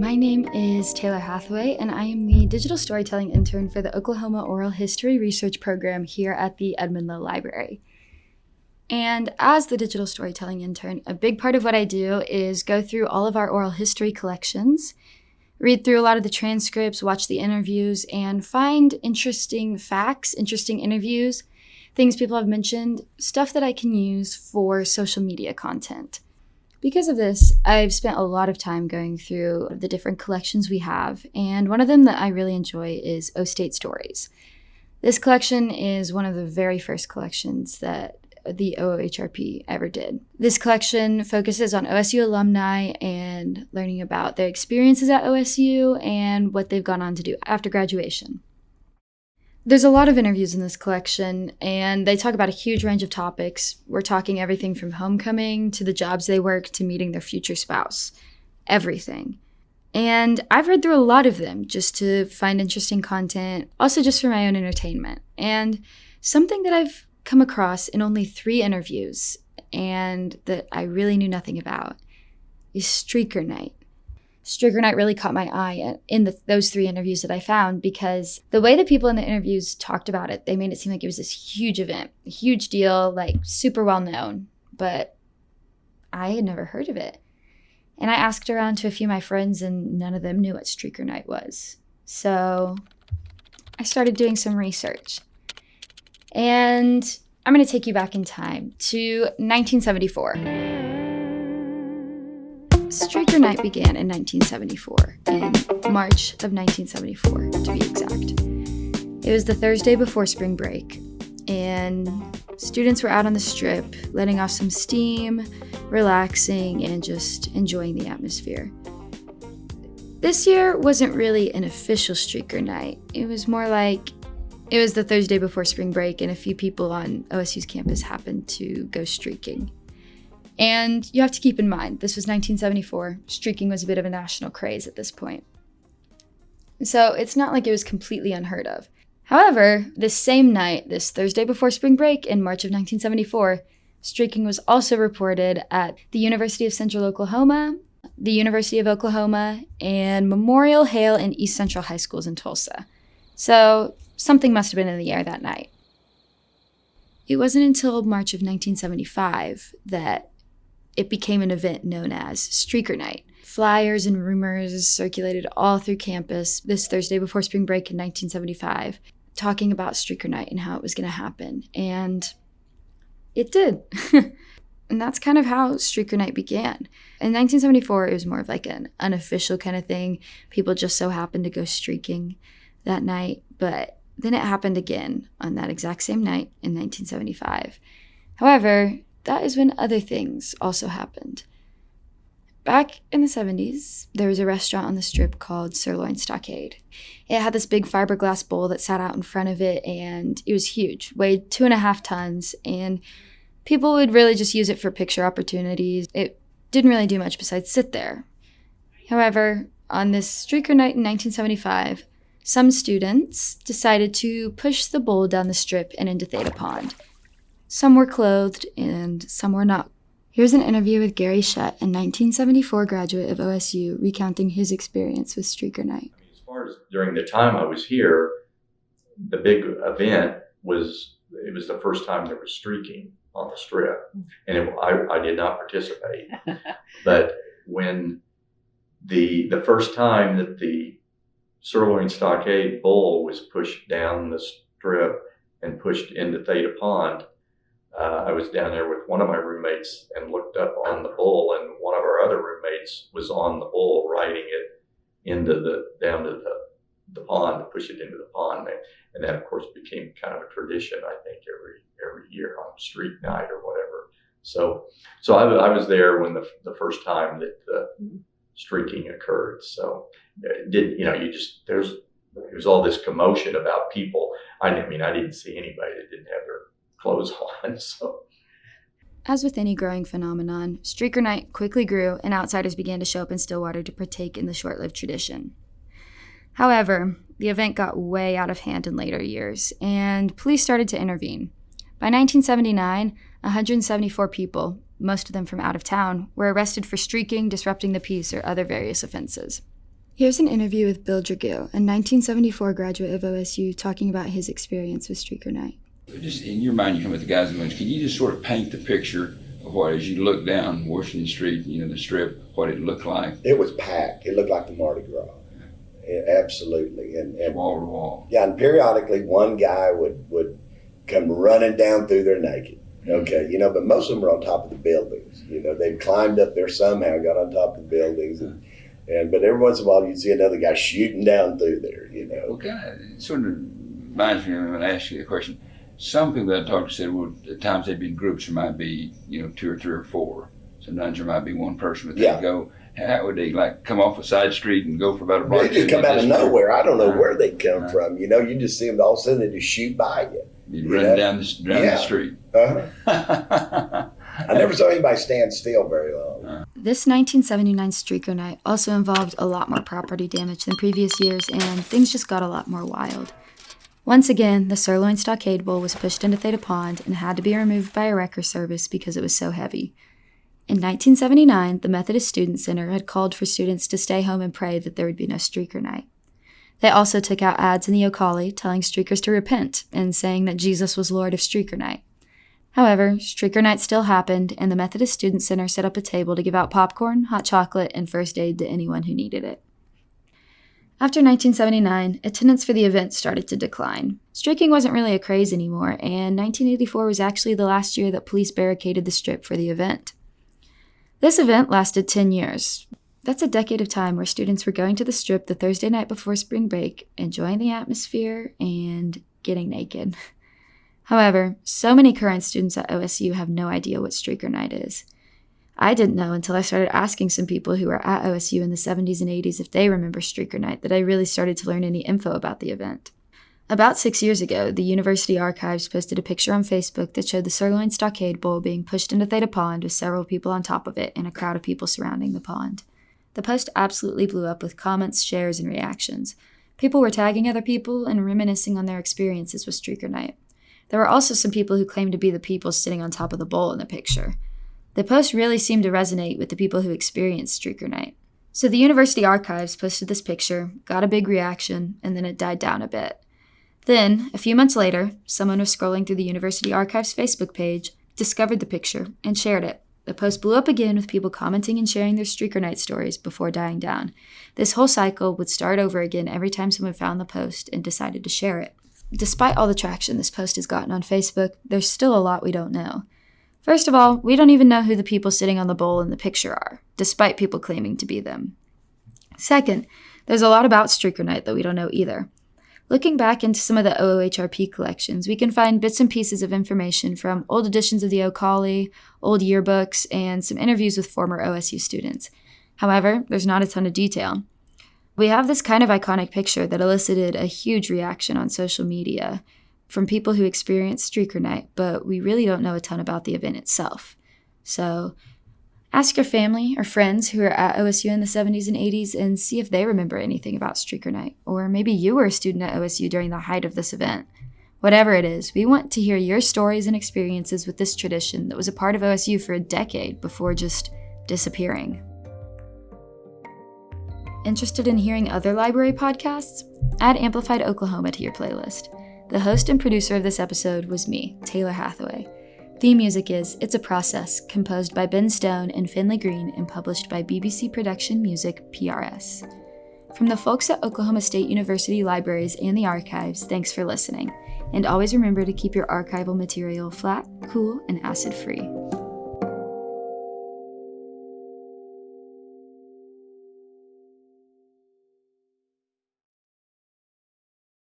My name is Taylor Hatheway, and I am the digital storytelling intern for the Oklahoma Oral History Research Program here at the Edmond Lowe Library. And as the digital storytelling intern, a big part of what I do is go through all of our oral history collections, read through a lot of the transcripts, watch the interviews, and find interesting facts, interesting interviews, things people have mentioned, stuff that I can use for social media content. Because of this, I've spent a lot of time going through the different collections we have, and one of them that I really enjoy is O State Stories. This collection is one of the very first collections that the OOHRP ever did. This collection focuses on OSU alumni and learning about their experiences at OSU and what they've gone on to do after graduation. There's a lot of interviews in this collection, and they talk about a huge range of topics. We're talking everything from homecoming to the jobs they work to meeting their future spouse. Everything. And I've read through a lot of them just to find interesting content, also just for my own entertainment. And something that I've come across in only 3 interviews and that I really knew nothing about is Streaker Night. Streaker Night really caught my eye in those 3 interviews that I found because the way that people in the interviews talked about it, they made it seem like it was this huge event, a huge deal, like super well known, but I had never heard of it. And I asked around to a few of my friends and none of them knew what Streaker Night was. So I started doing some research. And I'm going to take you back in time to 1974. Streaker Night began in 1974, in March of 1974, to be exact. It was the Thursday before spring break, and students were out on the strip, letting off some steam, relaxing, and just enjoying the atmosphere. This year wasn't really an official Streaker Night. It was more like it was the Thursday before spring break, and a few people on OSU's campus happened to go streaking. And you have to keep in mind, this was 1974. Streaking was a bit of a national craze at this point. So it's not like it was completely unheard of. However, this same night, this Thursday before spring break in March of 1974, streaking was also reported at the University of Central Oklahoma, the University of Oklahoma, and Memorial, Hale, and East Central High Schools in Tulsa. So something must have been in the air that night. It wasn't until March of 1975 that it became an event known as Streaker Night. Flyers and rumors circulated all through campus this Thursday before spring break in 1975, talking about Streaker Night and how it was going to happen. And it did. And that's kind of how Streaker Night began. In 1974, it was more of like an unofficial kind of thing. People just so happened to go streaking that night. But then it happened again on that exact same night in 1975. However, that is when other things also happened. Back in the 70s, there was a restaurant on the strip called Sirloin Stockade. It had this big fiberglass bowl that sat out in front of it, and it was huge, weighed 2.5 tons, and people would really just use it for picture opportunities. It didn't really do much besides sit there. However, on this Streaker Night in 1975, some students decided to push the bowl down the strip and into Theta Pond. Some were clothed and some were not. Here's an interview with Gary Shutt, a 1974 graduate of OSU, recounting his experience with Streaker Night. As far as during the time I was here, the big event was the first time there was streaking on the strip, and I did not participate. But when the first time that the Sirloin Stockade bowl was pushed down the strip and pushed into Theta Pond, I was down there with one of my roommates and looked up on the bull, and one of our other roommates was on the bull riding it down to the pond, to push it into the pond. And that, of course, became kind of a tradition, I think, every year on street night or whatever. So I was there when the first time that the streaking occurred. So there was all this commotion about people. I didn't see anybody that didn't have their clothes on. So, as with any growing phenomenon, Streaker Night quickly grew and outsiders began to show up in Stillwater to partake in the short-lived tradition. However, the event got way out of hand in later years, and police started to intervene. By 1979, 174 people, most of them from out of town, were arrested for streaking, disrupting the peace, or other various offenses. Here's an interview with Bill Dragoo, a 1974 graduate of OSU, talking about his experience with Streaker Night. Just in your mind, you come at the guys and women, can you just sort of paint the picture of what, as you look down Washington Street, the Strip, what it looked like? It was packed. It looked like the Mardi Gras. Absolutely. And wall to wall. Yeah, and periodically one guy would come running down through there naked. Okay, but most of them were on top of the buildings. They'd climbed up there somehow, got on top of the buildings, but every once in a while you'd see another guy shooting down through there. Okay, it sort of reminds me when I ask you the question. Some people that I talked to said, well, at times they'd be in groups. There might be, 2 or 3 or 4. Sometimes there might be one person, but they'd go. How would they come off a side street and go for about a block? They just come out of nowhere. I don't know where they come from. You just see them all of a sudden they just shoot by you. You'd run down the street. I never saw anybody stand still very long. This 1979 Streaker Night also involved a lot more property damage than previous years, and things just got a lot more wild. Once again, the Sirloin Stockade Bowl was pushed into Theta Pond and had to be removed by a wrecker service because it was so heavy. In 1979, the Methodist Student Center had called for students to stay home and pray that there would be no Streaker Night. They also took out ads in the Ocali telling streakers to repent and saying that Jesus was Lord of Streaker Night. However, Streaker Night still happened, and the Methodist Student Center set up a table to give out popcorn, hot chocolate, and first aid to anyone who needed it. After 1979, attendance for the event started to decline. Streaking wasn't really a craze anymore, and 1984 was actually the last year that police barricaded the Strip for the event. This event lasted 10 years. That's a decade of time where students were going to the Strip the Thursday night before spring break, enjoying the atmosphere, and getting naked. However, so many current students at OSU have no idea what Streaker Night is. I didn't know until I started asking some people who were at OSU in the 70s and 80s if they remember Streaker Night that I really started to learn any info about the event. About 6 years ago, the University Archives posted a picture on Facebook that showed the Sirloin Stockade Bowl being pushed into Theta Pond with several people on top of it and a crowd of people surrounding the pond. The post absolutely blew up with comments, shares, and reactions. People were tagging other people and reminiscing on their experiences with Streaker Night. There were also some people who claimed to be the people sitting on top of the bowl in the picture. The post really seemed to resonate with the people who experienced Streaker Night. So the University Archives posted this picture, got a big reaction, and then it died down a bit. Then, a few months later, someone was scrolling through the University Archives Facebook page, discovered the picture, and shared it. The post blew up again with people commenting and sharing their Streaker Night stories before dying down. This whole cycle would start over again every time someone found the post and decided to share it. Despite all the traction this post has gotten on Facebook, there's still a lot we don't know. First of all, we don't even know who the people sitting on the bowl in the picture are, despite people claiming to be them. Second, there's a lot about Streaker Night that we don't know either. Looking back into some of the OOHRP collections, we can find bits and pieces of information from old editions of the Ocali, old yearbooks, and some interviews with former OSU students. However, there's not a ton of detail. We have this kind of iconic picture that elicited a huge reaction on social media from people who experienced Streaker Night, but we really don't know a ton about the event itself. So ask your family or friends who are at OSU in the 70s and 80s and see if they remember anything about Streaker Night. Or maybe you were a student at OSU during the height of this event. Whatever it is, we want to hear your stories and experiences with this tradition that was a part of OSU for a decade before just disappearing. Interested in hearing other library podcasts? Add Amplified Oklahoma to your playlist. The host and producer of this episode was me, Taylor Hatheway. Theme music is It's a Process, composed by Ben Stone and Finley Green and published by BBC Production Music, PRS. From the folks at Oklahoma State University Libraries and the Archives, thanks for listening. And always remember to keep your archival material flat, cool, and acid-free.